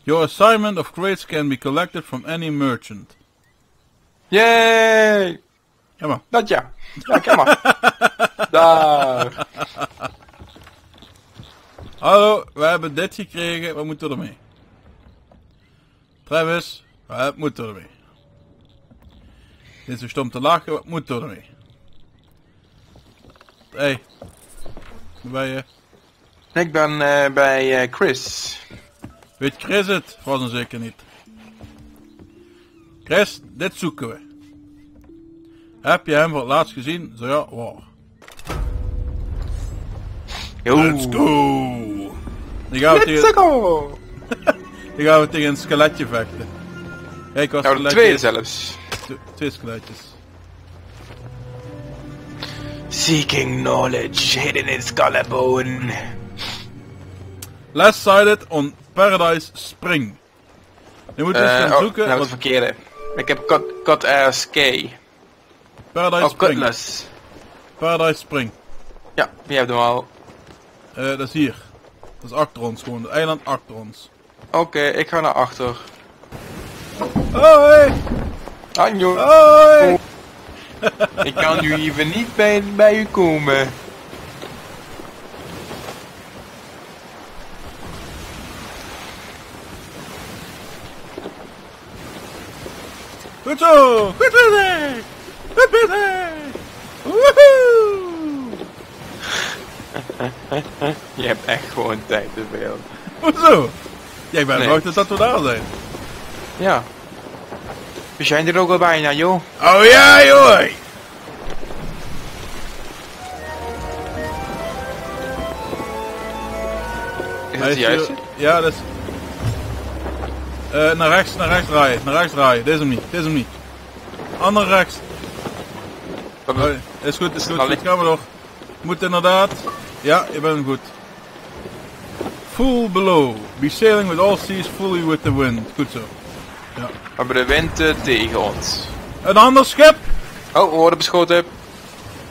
Your assignment of crates can be collected from any merchant. Yay! Ja maar. Dat ja. Ja, kom maar. Daar. Hallo, we hebben dit gekregen, wat moeten we ermee? Travis, wat moeten we ermee? Dit is zo stom te lachen, wat moeten we ermee? Hey, waar ben je? Ik ben bij Chris. Weet Chris het? Was hem zeker niet. Chris, dit zoeken we. Heb je hem voor het laatst gezien? Zo ja, wow. Let's go! Die gaan we Let's go! Die gaan we tegen een skeletje vechten. Kijk wat Nou, skeletje twee is. zelfs. Twee skeletjes. Seeking knowledge hidden in Skullbone. Last sighted on Paradise Spring. Je moet dus gaan zoeken. Nou, het verkeerde. Ik heb Cut Ass K. Paradise Spring. Cutlass. Paradise Spring. Ja, die hebt hem al. Dat is hier. Dat is achter ons gewoon. Het eiland achter ons. Oké, ik ga naar achter. Hoi! Anjo. Hoi! Ik kan nu even niet bij u komen. Goed zo! Goed bezig! Goed bezig! Woehoe! Je hebt echt gewoon tijd te veel. Hoezo? Jij bent Nee. verwacht dat we daar zijn. Ja. We zijn er ook al bijna, joh. Oh ja, joh! Is het de juiste? Ja, dat is... naar rechts draaien, naar rechts draaien. Dit is hem niet, dit is hem niet. Ander rechts. Wat Oh, is goed, is goed, Allee. goed, gaan we door. Moet inderdaad. Ja, je bent goed. Full below. Be sailing with all seas fully with the wind. Goed zo. Ja. We hebben de wind tegen ons. Een ander schip! Oh, we worden beschoten.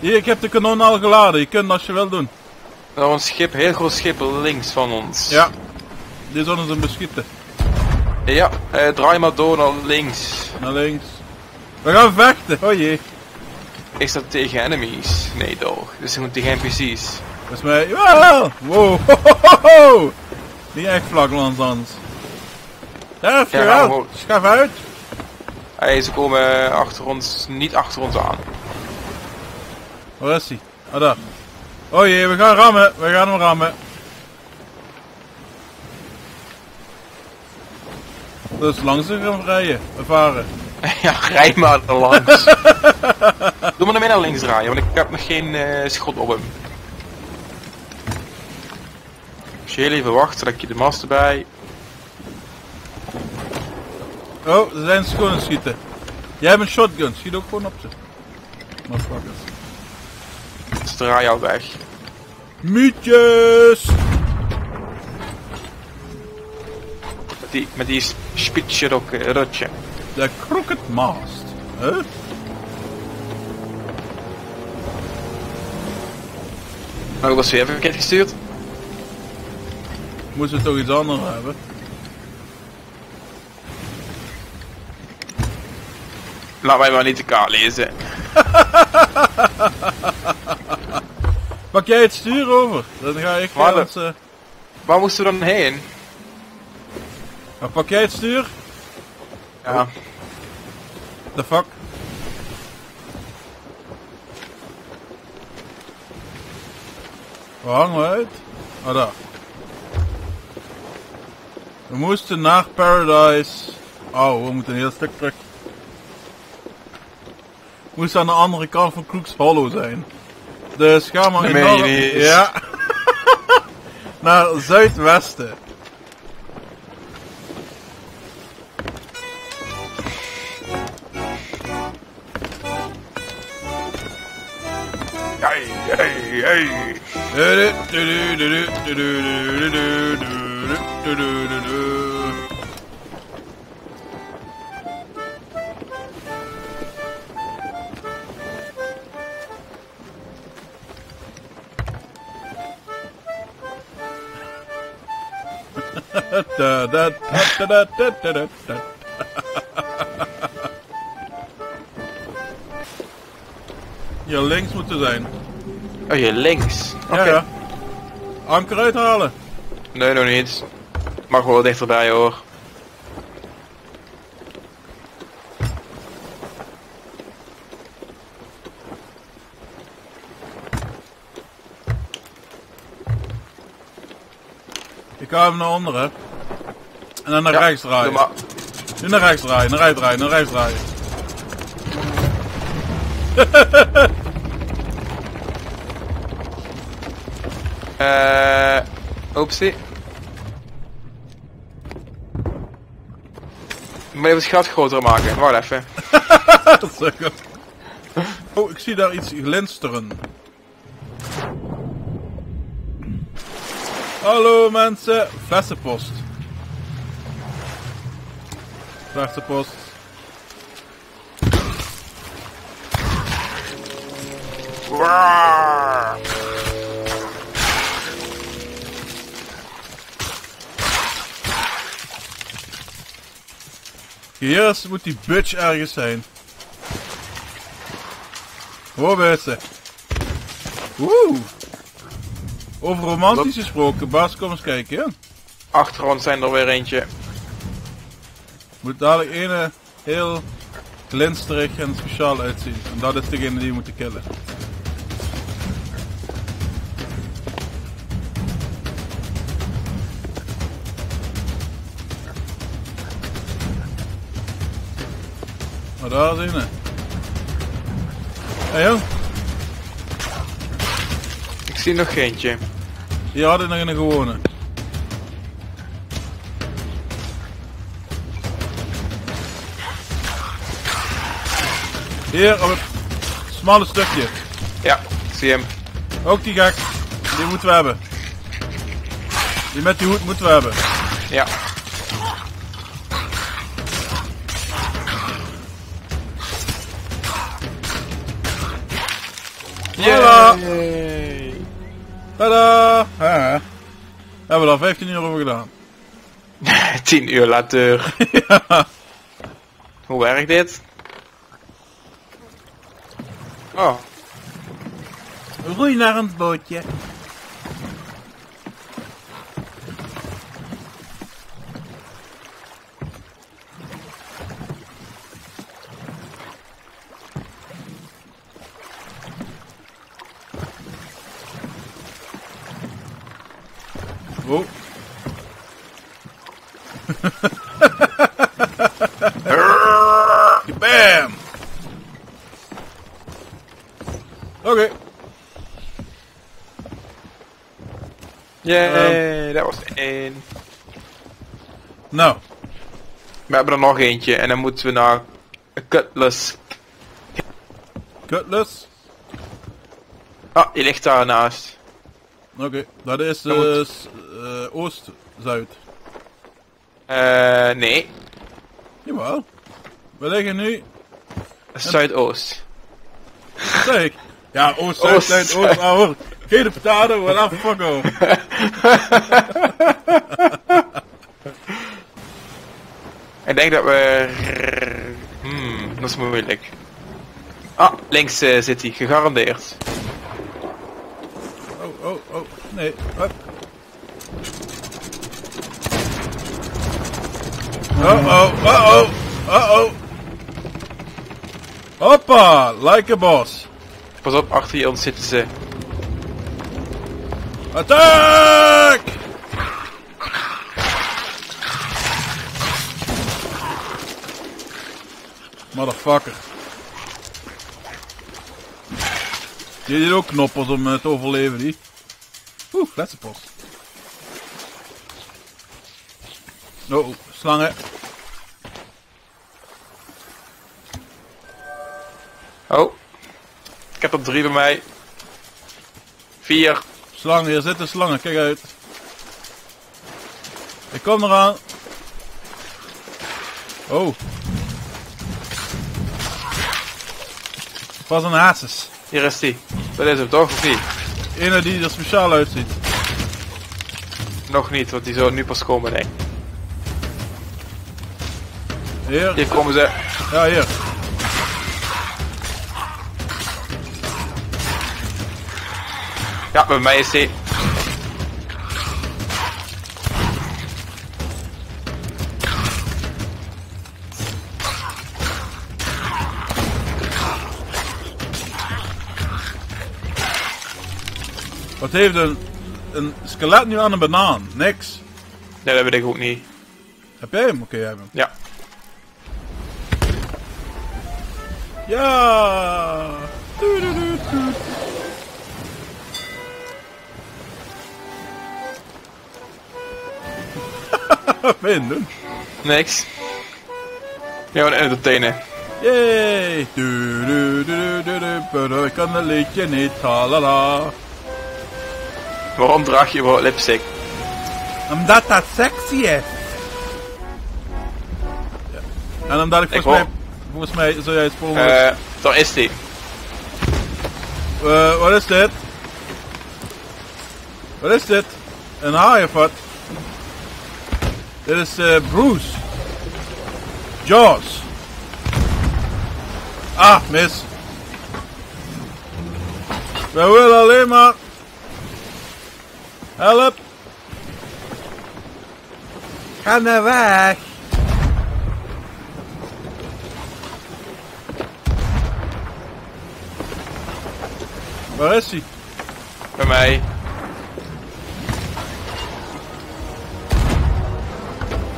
Hier, ik heb de kanon al geladen. Je kunt het als je wil doen. Er is een schip, heel groot schip links van ons. Ja. Die zullen ze beschieten. Ja, draai maar door naar links. Naar links. We gaan vechten. Oh jee. Is dat tegen enemies? Nee toch, dus gewoon tegen NPC's. Volgens mij... Wow! Wow! Ho, ho, ho, ho. Niet echt vlaklands anders. Daar heb je Ja, wel. gewoon. Schaf uit. Hey, ze komen achter ons, niet achter ons aan. Waar is hij? Ah, daar. Oh jee, we gaan rammen. We gaan hem rammen. Dus langs gaan rijden. We varen. Ja, rij maar er langs. Doe maar naar mij naar links draaien, want ik heb nog geen schot op hem. Als je heel even wacht, trek je de mast erbij. Oh, ze zijn schoon aan het schieten. Jij hebt een shotgun. Schiet ook gewoon op ze. Motherfuckers. Dus draai al weg. Mietjes! Met die spitsje rotje. De crooked mast. Huh? Nou, ik was weer even verkeerd gestuurd. Moesten we toch iets anders hebben? Laat mij maar niet de kaart lezen. Pak jij het stuur over? Dan ga ik Waar ons... Waar moesten we dan heen? Pak jij het stuur? Ja. The fuck? Waar hangen we uit? Ah, daar. We moesten naar Paradise. Oh, we moeten een heel stuk terug. We moesten aan de andere kant van Crooks Hollow zijn. Dus ga maar in meen je niet eens. Ja. Naar zuidwesten. Hey, hey, hey. Hier links moeten zijn. Oh, hier links. Oké. Ja, ja. Anker uithalen. Nee, nog niet. Mag wel dichterbij hoor. Ik ga hem naar onder, hè. En dan naar rechts draaien. Doe maar. Nu naar rechts draaien, naar rechts draaien, naar rechts draaien. Oopsie. Ik moet even het gat groter maken. Wacht even. Dat is zo goed. Oh, ik zie daar iets glinsteren. Hallo mensen, flessenpost. Flessenpost. Waaah. Hier moet die bitch ergens zijn. Hoor mensen. Woe! Over romantisch gesproken, Bas, kom eens kijken, ja? Achter ons zijn er weer eentje. Moet dadelijk ene heel glinsterig en speciaal uitzien. En dat is degene die we moeten killen. Maar daar is een. Hé jong, Ik zie nog eentje. hier had ik nog een gewone. Hier op het smalle stukje. Ja, ik zie hem. Ook die gek. Die moeten we hebben. Die met die hoed moeten we hebben. Ja. Voilà. Yay. Tada! Ja. Hebben we er 15 uur over gedaan. 10 uur later. Ja. Hoe werkt dit? Oh. Roei naar een bootje. Oh. Bam! Oké. Yay, dat was één. Nou, We hebben er nog eentje en dan moeten we naar Cutlass. Cutlass. Ah, die ligt daarnaast. Oké, dat is Dan moet- oost-zuid. Nee. Jawel. We liggen nu. Zuidoost. Zeg ik. Ja, oost-zuid, Oost. zuid-oost. Maar hoor. Geen potato, wat af, fuck off. Ik denk dat we... dat is moeilijk. Ah, links zit hij, gegarandeerd. Oh, oh, oh. Nee. Hup. Uh-oh, uh-oh, uh-oh. Hoppa, like a boss. Pas op, achter ons zitten ze. Attack! Motherfucker. Die heeft ook knoppers om te overleven, die. Oeh, flessenpost. Oh, slangen. Oh. Ik heb er 3 bij mij. 4. Slangen, hier zitten slangen, kijk uit. Ik kom eraan. Oh. Pas een hazes. Hier is die. Dat is hem toch, of niet? Ene die er speciaal uitziet. Nog niet, want die zou nu pas komen, denk ik. Hier. Hier komen ze. Ja, hier. Ja, bij mij is die. Wat heeft een skelet nu aan een banaan? Niks. Nee, dat weet ik ook niet. Heb jij hem? Oké, jij hebt hem. Ja. Ja! Doedoedoedoe. Wat ben je aan het doen? Niks. Ja, en de tenen. Yay! Doedoedoedoe. Ik kan het liedje niet. Halala. Waarom draag je wel lipstick? Omdat dat sexy is. Ja. En omdat ik volgens mij zou jij het volgende... Daar is die. Wat is dit? Wat is dit? Een haai of wat? Dit is Bruce. Jaws. Ah, mis. We willen alleen maar... Help. Ga naar weg. Waar is hij? Bij mij.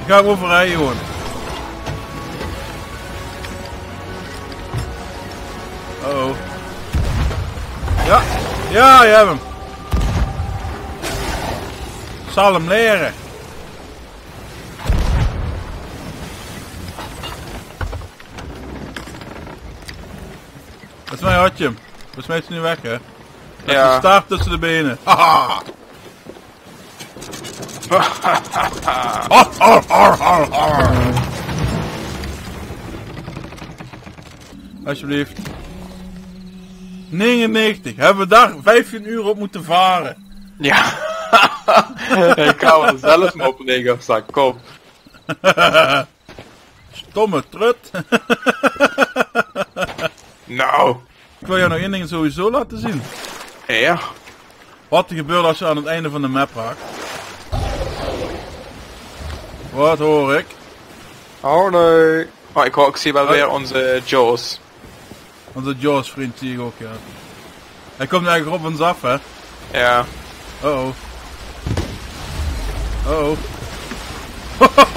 Ik ga hem overrijden gewoon. Uh-oh. Ja. Ja, je hebt hem. Zal hem leren. Volgens mij had je hem. Volgens mij is hij nu weg, hè? Met Ja. de staart tussen de benen. Haha! Har, har, har, har, har. Alsjeblieft. 99. Hebben we daar 15 uur op moeten varen? Ja. Ik ga wel zelf maar op 9 staan. Kom. Stomme trut. Nou. Ik wil jou nog één ding sowieso laten zien. Ja. Wat er gebeurt als je aan het einde van de map raakt. Wat hoor ik? Oh nee. Oh, ik zie wel weer onze Jaws. Onze Jaws vriend zie ik ook, ja. Hij komt eigenlijk op ons af, hè? Ja. Uh-oh. Uh-oh.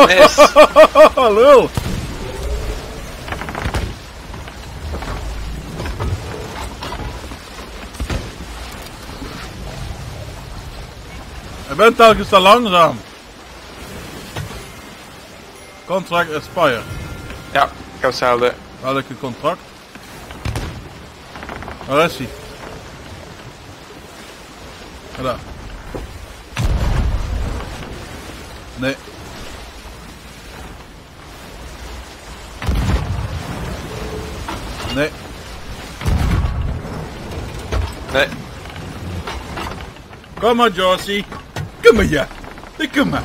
Mis. Lul. Je bent telkens te langzaam. Contract expire. Ja, ik heb hetzelfde. Welke contract? Waar is hij? Daar. Nee. Nee. Nee. Kom maar, Josie. Kom maar, ja. Kom maar.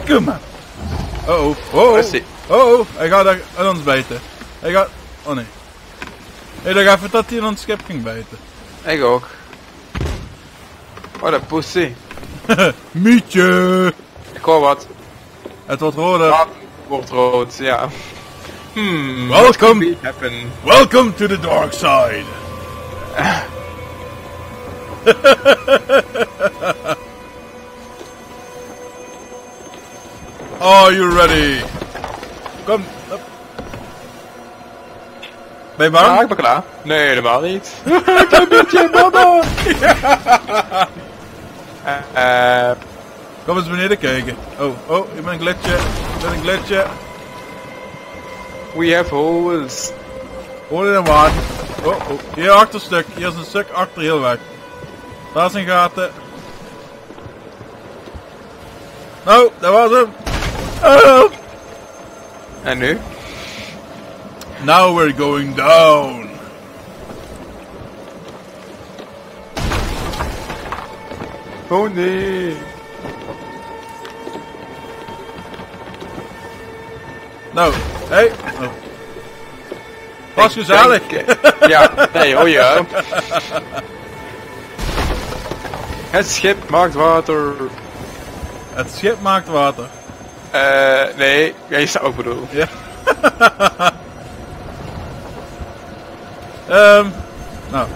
Kom maar. Oh-oh. Oh-oh. Is hij? Oh-oh. Hij gaat daar aan ons bijten. Hij gaat... Oh nee. Ik dacht even dat hij in ons schip ging bijten. Ik ook. Oh, dat pussy. Mietje. Ik hoor wat. Het wordt roder. Dat wordt rood, ja. Welcome. what could happen? Welcome to the dark side. Are you ready? Kom. Op. Ben je bang? Ja, ik ben klaar. Nee, helemaal niet. Klein beetje, mama! Kom eens beneden kijken. Oh, ik ben een glitje. We have holes. Hoor je wat? Oh. Hier achterstuk. Hier is een stuk achter heel weg. Daar zijn gaten. Nou, dat was hem. Oh. En nu? Now we're going down. Oh nee. Nou, Hey. Oh. Was gezellig. Ja, nee hoor je. Het schip maakt water. Het schip maakt water. Nee, ja, je snapt ook bedoel. Ja. Nou.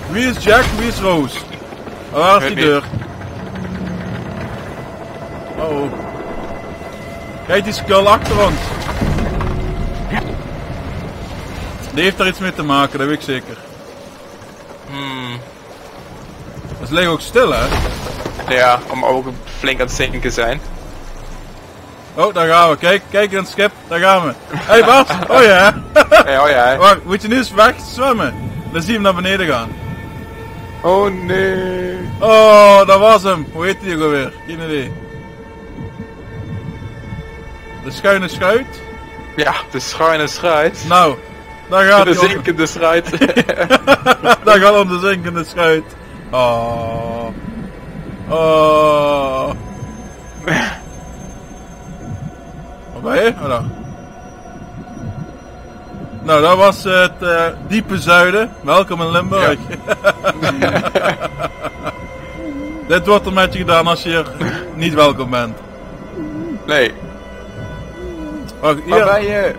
Wie is Jack, wie is Roos? Waar is die deur? Oh. Kijk die skull achter ons. Die heeft daar iets mee te maken, dat weet ik zeker. Ze liggen ook stil, hè? Ja, om ook flink aan het zinken zijn. Oh, daar gaan we. Kijk in het schip. Daar gaan we. Hey Bart. Oh ja. Ja, oh ja. Wacht, moet je nu eens weg zwemmen? Dan zie je hem naar beneden gaan. Oh nee. Oh, dat was hem. Hoe heet die ook alweer? Geen idee. De schuine schuit? Ja, de schuine schuit. Nou, daar gaat De hij. zinkende schuit. Daar gaat om de zinkende schuit. Oh. Oh. Waar ben je? Oh, daar. Nou, dat was het diepe zuiden. Welkom in Limburg. Ja. Dit wordt er met je gedaan als je hier niet welkom bent. Nee. Wacht, hier. Waar ben je?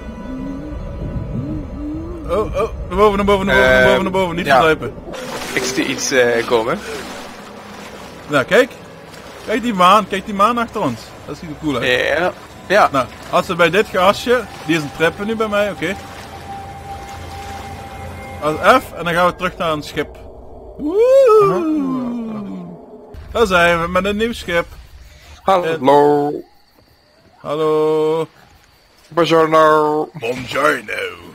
Oh, naar boven, naar boven, naar boven, naar boven, naar boven. Niet ja. verzuipen. Ik zie iets komen. Nou, kijk. Kijk die maan achter ons. Dat ziet er cool uit. Ja. Ja. Nou, als we bij dit gasje, die is een treppen nu bij mij, oké. Als F en dan gaan we terug naar een schip. Woe! Daar zijn we met een nieuw schip. Hallo. Hallo. Buongiorno. Buongiorno.